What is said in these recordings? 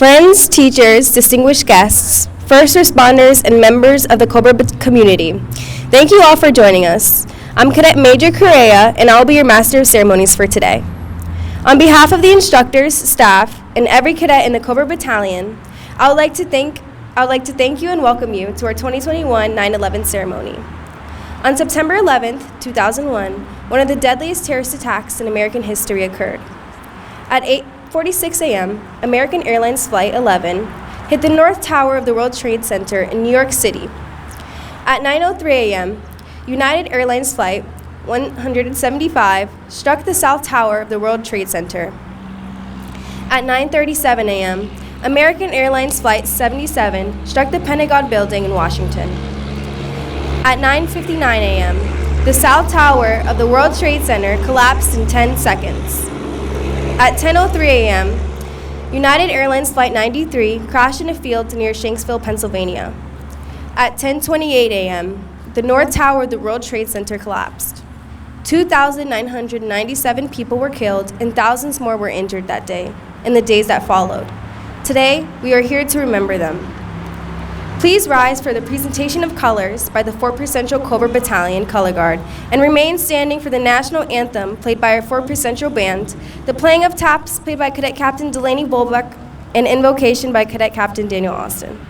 Friends, teachers, distinguished guests, first responders, and members of the Cobra community, thank you all for joining us. I'm Cadet Major Correa, and I will be your Master of Ceremonies for today. On behalf of the instructors, staff, and every cadet in the Cobra Battalion, I would like to thank you and welcome you to our 2021 9/11 ceremony. On September 11th, 2001, one of the deadliest terrorist attacks in American history occurred. At 8:46 a.m., American Airlines Flight 11 hit the North Tower of the World Trade Center in New York City. At 9:03 a.m., United Airlines Flight 175 struck the South Tower of the World Trade Center. At 9:37 a.m., American Airlines Flight 77 struck the Pentagon building in Washington. At 9:59 a.m., the South Tower of the World Trade Center collapsed in 10 seconds. At 10:03 a.m., United Airlines Flight 93 crashed in a field near Shanksville, Pennsylvania. At 10:28 a.m., the North Tower of the World Trade Center collapsed. 2,997 people were killed and thousands more were injured that day and the days that followed. Today, we are here to remember them. Please rise for the presentation of colors by the 4th Central Cobra Battalion Color Guard and remain standing for the national anthem played by our 4th Central Band, the playing of taps played by Cadet Captain Delaney Bolbuck, and invocation by Cadet Captain Daniel Austin.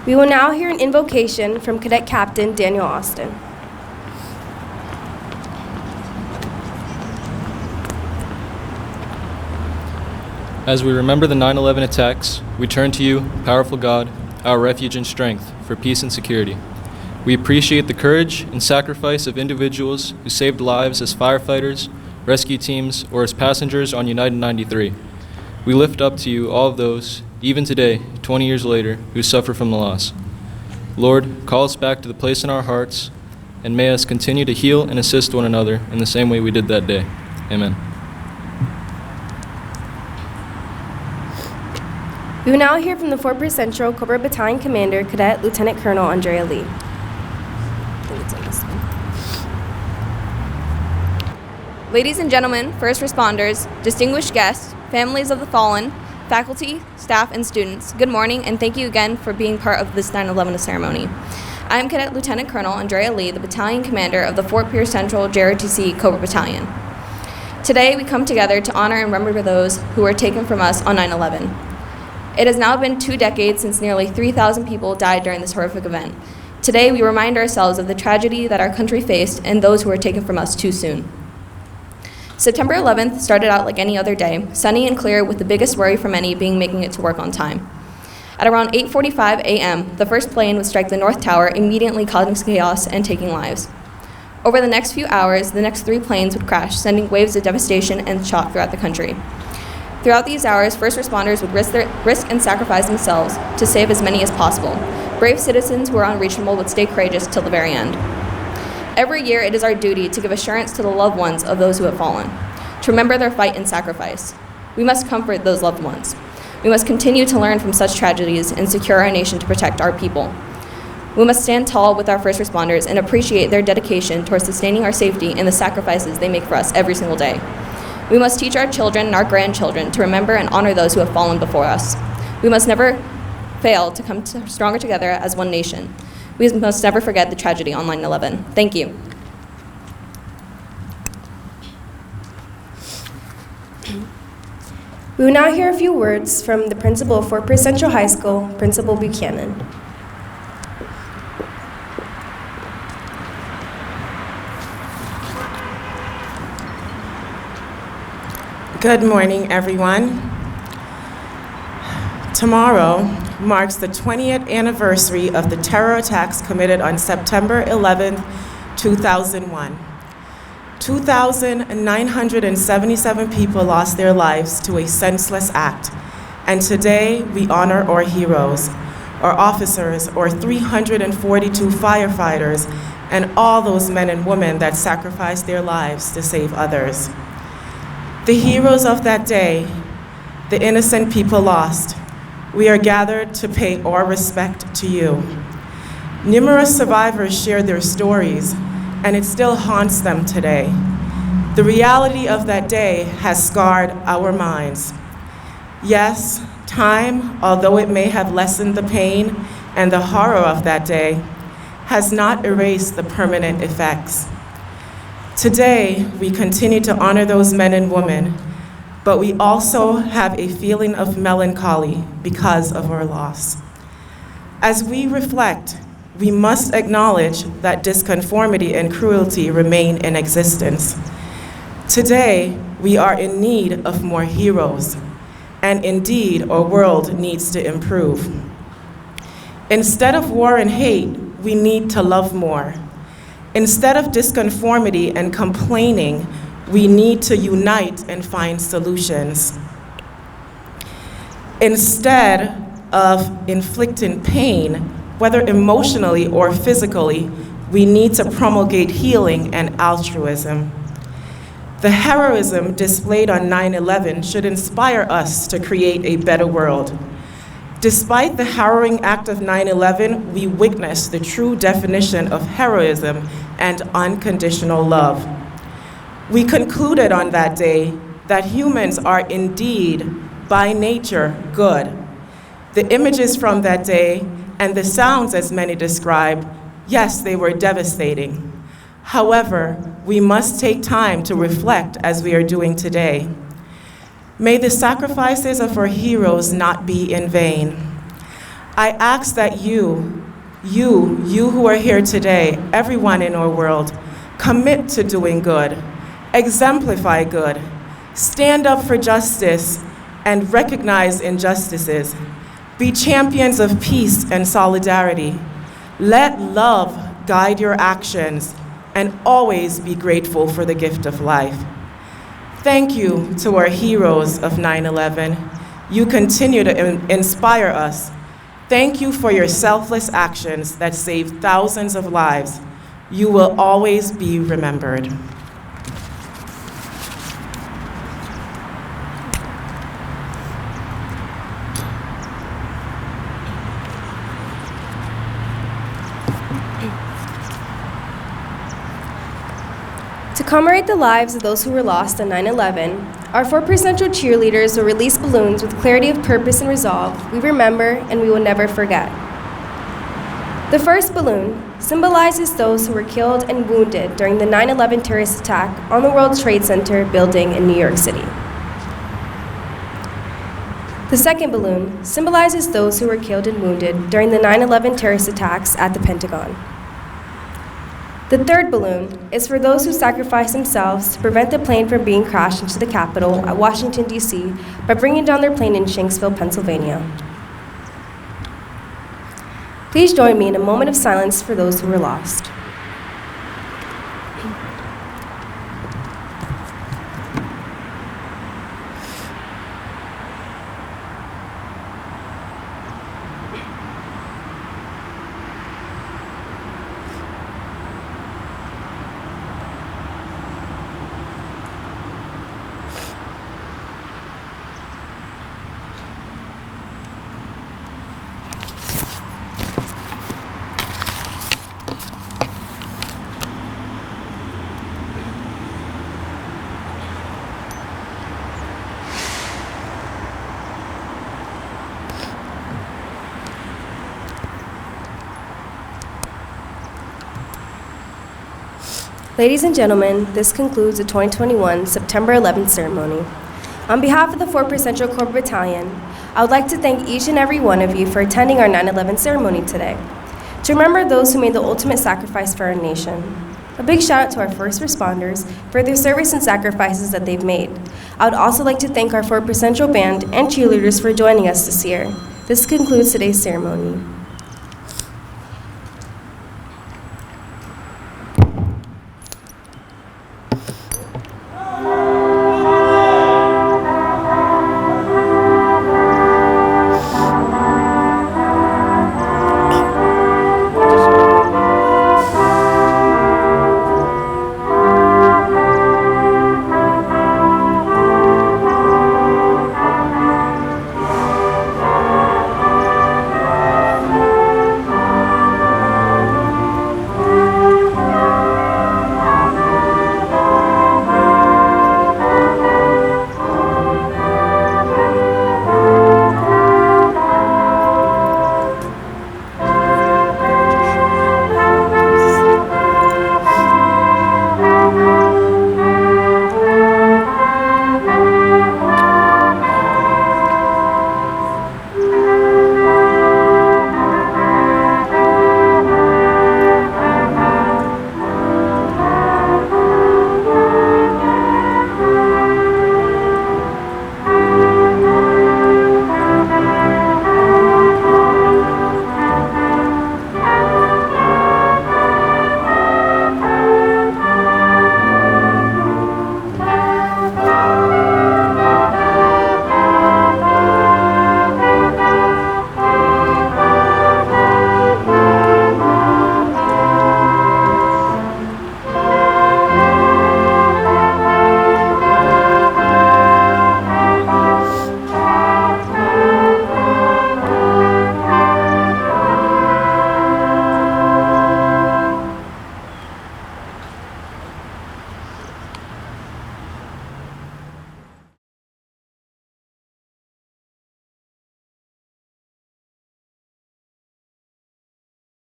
We will now hear an invocation from Cadet Captain Daniel Austin. As we remember the 9/11 attacks, we turn to you, powerful God, our refuge and strength, for peace and security. We appreciate the courage and sacrifice of individuals who saved lives as firefighters, rescue teams, or as passengers on United 93. We lift up to you all of those, even today, 20 years later, who suffer from the loss. Lord, call us back to the place in our hearts, and may us continue to heal and assist one another in the same way we did that day. Amen. We will now hear from the Fort Pierce Central Cobra Battalion Commander, Cadet Lieutenant Colonel Andrea Lee. Ladies and gentlemen, first responders, distinguished guests, families of the fallen, faculty, staff, and students, good morning, and thank you again for being part of this 9/11 ceremony. I am Cadet Lieutenant Colonel Andrea Lee, the Battalion Commander of the Fort Pierce Central JROTC Cobra Battalion. Today, we come together to honor and remember those who were taken from us on 9/11. It has now been 2 decades since nearly 3,000 people died during this horrific event. Today, we remind ourselves of the tragedy that our country faced and those who were taken from us too soon. September 11th started out like any other day, sunny and clear, with the biggest worry for many being making it to work on time. At around 8:45 a.m., the first plane would strike the North Tower, immediately causing chaos and taking lives. Over the next few hours, the next 3 planes would crash, sending waves of devastation and shock throughout the country. Throughout these hours, first responders would risk and sacrifice themselves to save as many as possible. Brave citizens who were unreachable would stay courageous till the very end. Every year, it is our duty to give assurance to the loved ones of those who have fallen, to remember their fight and sacrifice. We must comfort those loved ones. We must continue to learn from such tragedies and secure our nation to protect our people. We must stand tall with our first responders and appreciate their dedication towards sustaining our safety and the sacrifices they make for us every single day. We must teach our children and our grandchildren to remember and honor those who have fallen before us. We must never fail to come stronger together as one nation. We must never forget the tragedy on 9/11. Thank you. We will now hear a few words from the principal of Fort Pierce Central High School, Principal Buchanan. Good morning, everyone. Tomorrow marks the 20th anniversary of the terror attacks committed on September 11, 2001. 2,977 people lost their lives to a senseless act, and today we honor our heroes, our officers, our 342 firefighters, and all those men and women that sacrificed their lives to save others. The heroes of that day, the innocent people lost, we are gathered to pay our respect to you. Numerous survivors shared their stories, and it still haunts them today. The reality of that day has scarred our minds. Yes, time, although it may have lessened the pain and the horror of that day, has not erased the permanent effects. Today, we continue to honor those men and women, but we also have a feeling of melancholy because of our loss. As we reflect, we must acknowledge that disconformity and cruelty remain in existence. Today, we are in need of more heroes, and indeed, our world needs to improve. Instead of war and hate, we need to love more. Instead of disconformity and complaining, we need to unite and find solutions. Instead of inflicting pain, whether emotionally or physically, we need to promulgate healing and altruism. The heroism displayed on 9/11 should inspire us to create a better world. Despite the harrowing act of 9/11, we witnessed the true definition of heroism and unconditional love. We concluded on that day that humans are indeed, by nature, good. The images from that day and the sounds, as many described, yes, they were devastating. However, we must take time to reflect as we are doing today. May the sacrifices of our heroes not be in vain. I ask that you who are here today, everyone in our world, commit to doing good, exemplify good, stand up for justice, and recognize injustices. Be champions of peace and solidarity. Let love guide your actions, and always be grateful for the gift of life. Thank you to our heroes of 9/11. You continue to inspire us. Thank you for your selfless actions that saved thousands of lives. You will always be remembered. To commemorate the lives of those who were lost on 9/11, our 4% Central cheerleaders will release balloons with clarity of purpose and resolve we remember and we will never forget. The first balloon symbolizes those who were killed and wounded during the 9/11 terrorist attack on the World Trade Center building in New York City. The second balloon symbolizes those who were killed and wounded during the 9/11 terrorist attacks at the Pentagon. The third balloon is for those who sacrificed themselves to prevent the plane from being crashed into the Capitol at Washington, D.C. by bringing down their plane in Shanksville, Pennsylvania. Please join me in a moment of silence for those who were lost. Ladies and gentlemen, this concludes the 2021 September 11th ceremony. On behalf of the 4% Central Cobra Battalion, I would like to thank each and every one of you for attending our 9/11 ceremony today, to remember those who made the ultimate sacrifice for our nation. A big shout out to our first responders for their service and sacrifices that they've made. I would also like to thank our 4% Central Band and cheerleaders for joining us this year. This concludes today's ceremony.